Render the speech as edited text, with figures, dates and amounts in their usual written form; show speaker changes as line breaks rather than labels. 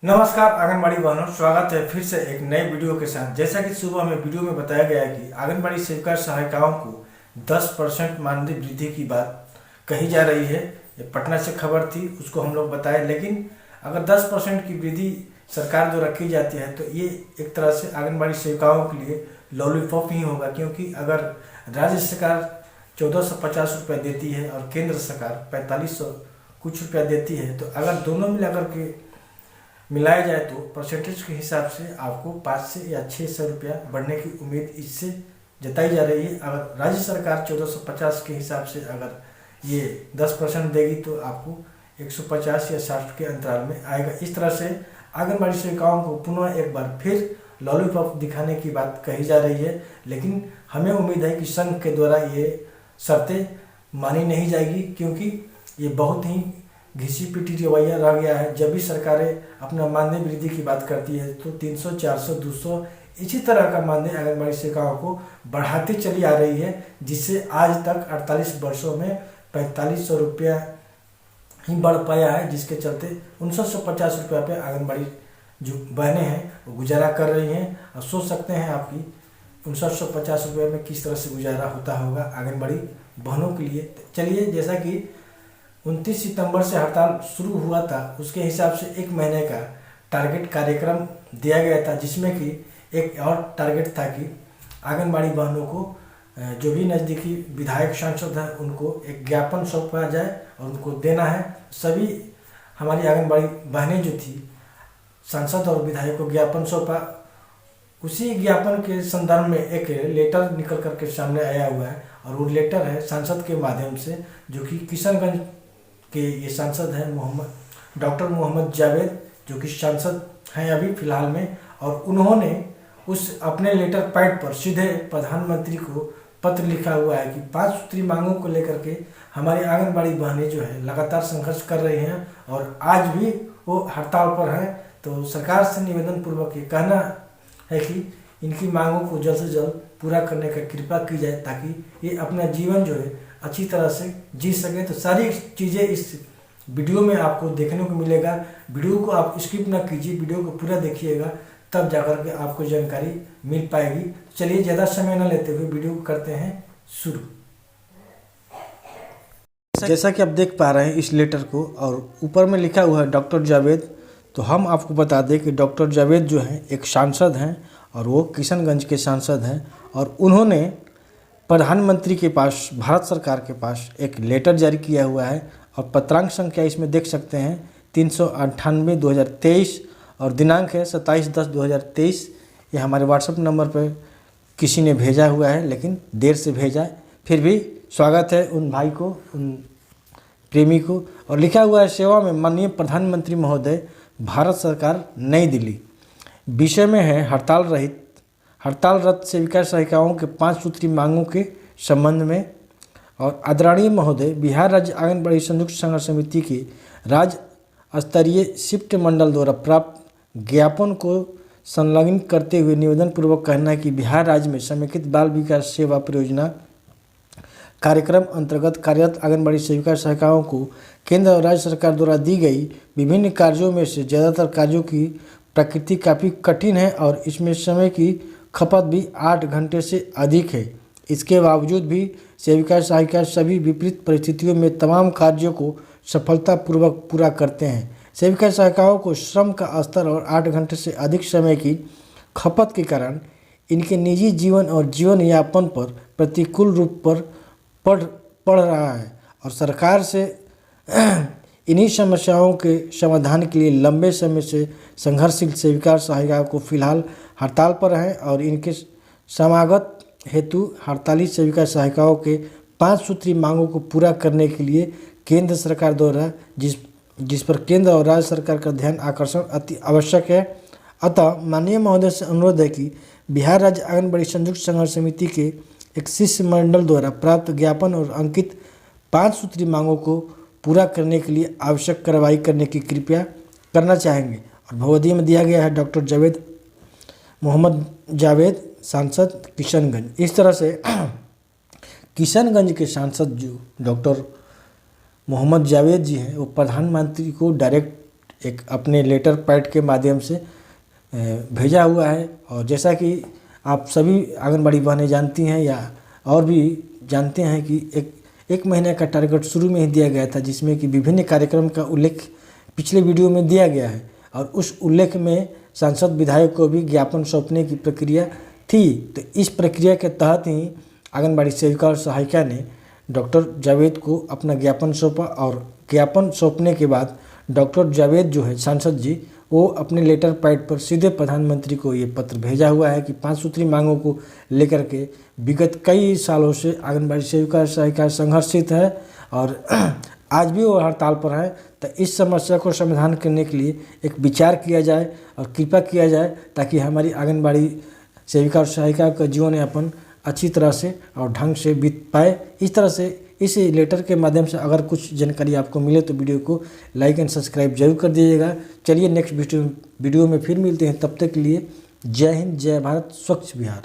नमस्कार आंगनबाड़ी बहनों, स्वागत है फिर से एक नए वीडियो के साथ। जैसा कि सुबह में वीडियो में बताया गया है कि आंगनबाड़ी सेविका सहायिकाओं को 10% मानदेय वृद्धि की बात कही जा रही है। ये पटना से खबर थी, उसको हम लोग बताए। लेकिन अगर 10% की वृद्धि सरकार द्वारा की जाती है तो ये एक तरह से आंगनबाड़ी सेविकाओं के लिए लॉलीपॉप ही होगा, क्योंकि अगर राज्य सरकार 1450 रुपया देती है और केंद्र सरकार 4500 कुछ रुपया देती है, तो अगर दोनों मिलाकर के मिलाया जाए तो परसेंटेज के हिसाब से आपको 500 या 600 रुपया बढ़ने की उम्मीद इससे जताई जा रही है। अगर राज्य सरकार 1450 के हिसाब से अगर ये 10% देगी तो आपको 150 या 60 के अंतराल में आएगा। इस तरह से आंगनबाड़ी सेविकाओं को पुनः एक बार फिर लॉलीपॉप दिखाने की बात कही जा रही है। लेकिन हमें उम्मीद है कि संघ के द्वारा ये शर्तें मानी नहीं जाएगी, क्योंकि ये बहुत ही घिसी पिटी रवैया रह गया है। जब भी सरकारें अपना मानदेय वृद्धि की बात करती है तो 300, 400, 200 इसी तरह का मानदेय आंगनबाड़ी सेविकाओं को बढ़ाती चली आ रही है, जिससे आज तक 48 वर्षों में 4500 रुपया ही बढ़ पाया है, जिसके चलते 5950 रुपया पे आंगनबाड़ी जो बहनें हैं वो गुजारा कर रही हैं। और सोच सकते हैं आपकी 5950 रुपये में किस तरह से गुजारा होता होगा आंगनबाड़ी बहनों के लिए। चलिए, जैसा कि 29 सितंबर से हड़ताल शुरू हुआ था, उसके हिसाब से एक महीने का टारगेट कार्यक्रम दिया गया था, जिसमें कि एक और टारगेट था कि आंगनबाड़ी बहनों को जो भी नज़दीकी विधायक सांसद हैं उनको एक ज्ञापन सौंपा जाए और उनको देना है। सभी हमारी आंगनबाड़ी बहनें जो थी, सांसद और विधायक को ज्ञापन सौंपा। उसी ज्ञापन के संदर्भ में एक लेटर निकल करके सामने आया हुआ है, और वो लेटर है सांसद के माध्यम से, जो कि किशनगंज के ये सांसद हैं डॉक्टर मोहम्मद जावेद, जो कि सांसद हैं अभी फिलहाल में। और उन्होंने उस अपने लेटर पैड पर सीधे प्रधानमंत्री को पत्र लिखा हुआ है कि 5 सूत्री मांगों को लेकर के हमारी आंगनबाड़ी बहनें जो है लगातार संघर्ष कर रही हैं और आज भी वो हड़ताल पर हैं। तो सरकार से निवेदन पूर्वक ये कहना है कि इनकी मांगों को जल्द से जल्द पूरा करने का कृपा की जाए, ताकि ये अपना जीवन जो है अच्छी तरह से जी सके। तो सारी चीज़ें इस वीडियो में आपको देखने को मिलेगा। वीडियो को आप स्किप ना कीजिए, वीडियो को पूरा देखिएगा, तब जाकर के आपको जानकारी मिल पाएगी। चलिए, ज़्यादा समय ना लेते हुए वीडियो को करते हैं शुरू। जैसा कि आप देख पा रहे हैं इस लेटर को, और ऊपर में लिखा हुआ है डॉक्टर जावेद। तो हम आपको बता दें कि डॉक्टर जावेद जो हैं एक सांसद हैं, और वो किशनगंज के सांसद हैं, और उन्होंने प्रधानमंत्री के पास, भारत सरकार के पास एक लेटर जारी किया हुआ है। और पत्रांक संख्या इसमें देख सकते हैं 398/2023, और दिनांक है 27/10/2023। ये हमारे व्हाट्सएप नंबर पर किसी ने भेजा हुआ है, लेकिन देर से भेजा है। फिर भी स्वागत है उन भाई को, उन प्रेमी को। और लिखा हुआ है, सेवा में माननीय प्रधानमंत्री महोदय, भारत सरकार, नई दिल्ली। विषय में है हड़तालरत सेविका सहायिकाओं के 5 सूत्री मांगों के संबंध में। और आदरणीय महोदय, बिहार राज्य आंगनबाड़ी संयुक्त संघर्ष समिति के राज्य स्तरीय शिफ्ट मंडल द्वारा प्राप्त ज्ञापन को संलग्न करते हुए निवेदन पूर्वक कहना है कि बिहार राज्य में समेकित बाल विकास सेवा परियोजना कार्यक्रम अंतर्गत कार्यरत आंगनबाड़ी सेविका सहायिकाओं को केंद्र और राज्य सरकार द्वारा दी गई विभिन्न कार्यों में से ज़्यादातर कार्यों की प्रकृति काफ़ी कठिन है, और इसमें समय की खपत भी 8 घंटे से अधिक है। इसके बावजूद भी सेविका सहायिका सभी विपरीत परिस्थितियों में तमाम कार्यों को सफलतापूर्वक पूरा करते हैं। सेविका सहायिकाओं को श्रम का स्तर और 8 घंटे से अधिक समय की खपत के कारण इनके निजी जीवन और जीवन यापन पर प्रतिकूल रूप पर पड़ रहा है, और सरकार से इन्हीं समस्याओं के समाधान के लिए लंबे समय से संघर्षशील सेविका सहायिकाओं को फिलहाल हड़ताल पर हैं। और इनके समागत हेतु हड़ताली सेविका सहायिकाओं के 5 सूत्री मांगों को पूरा करने के लिए केंद्र सरकार द्वारा जिस पर केंद्र और राज्य सरकार का ध्यान आकर्षण अति आवश्यक है। अतः माननीय महोदय से अनुरोध है कि बिहार राज्य आंगनबाड़ी संयुक्त संघर्ष समिति के एक शिष्टमंडल द्वारा प्राप्त ज्ञापन और अंकित 5 सूत्री मांगों को पूरा करने के लिए आवश्यक कार्रवाई करने की कृपया करना चाहेंगे। और भगवदीय में दिया गया है डॉक्टर जावेद, मोहम्मद जावेद, सांसद किशनगंज। इस तरह से किशनगंज के सांसद जो डॉक्टर मोहम्मद जावेद जी हैं, वो प्रधानमंत्री को डायरेक्ट एक अपने लेटर पैड के माध्यम से भेजा हुआ है। और जैसा कि आप सभी आंगनबाड़ी बहनें जानती हैं या और भी जानते हैं कि एक महीने का टारगेट शुरू में ही दिया गया था, जिसमें कि विभिन्न कार्यक्रम का उल्लेख पिछले वीडियो में दिया गया है और उस उल्लेख में सांसद विधायक को भी ज्ञापन सौंपने की प्रक्रिया थी। तो इस प्रक्रिया के तहत ही आंगनबाड़ी सेविका और सहायिका ने डॉक्टर जावेद को अपना ज्ञापन सौंपा और ज्ञापन सौंपने के बाद डॉक्टर जावेद जो है सांसद जी, वो अपने लेटर पैड पर सीधे प्रधानमंत्री को ये पत्र भेजा हुआ है कि 5 सूत्री मांगों को लेकर के विगत कई सालों से आंगनबाड़ी सेविका सहायिका संघर्षित है और आज भी वो हड़ताल पर है। तो इस समस्या को समाधान करने के लिए एक विचार किया जाए और कृपा किया जाए ताकि हमारी आंगनबाड़ी सेविका और सहायिका का जीवन यापन अच्छी तरह से और ढंग से बीत पाए। इस तरह से इस लेटर के माध्यम से अगर कुछ जानकारी आपको मिले तो वीडियो को लाइक एंड सब्सक्राइब जरूर कर दीजिएगा। चलिए नेक्स्ट वीडियो में फिर मिलते हैं, तब तक के लिए जय हिंद, जय भारत, स्वच्छ बिहार।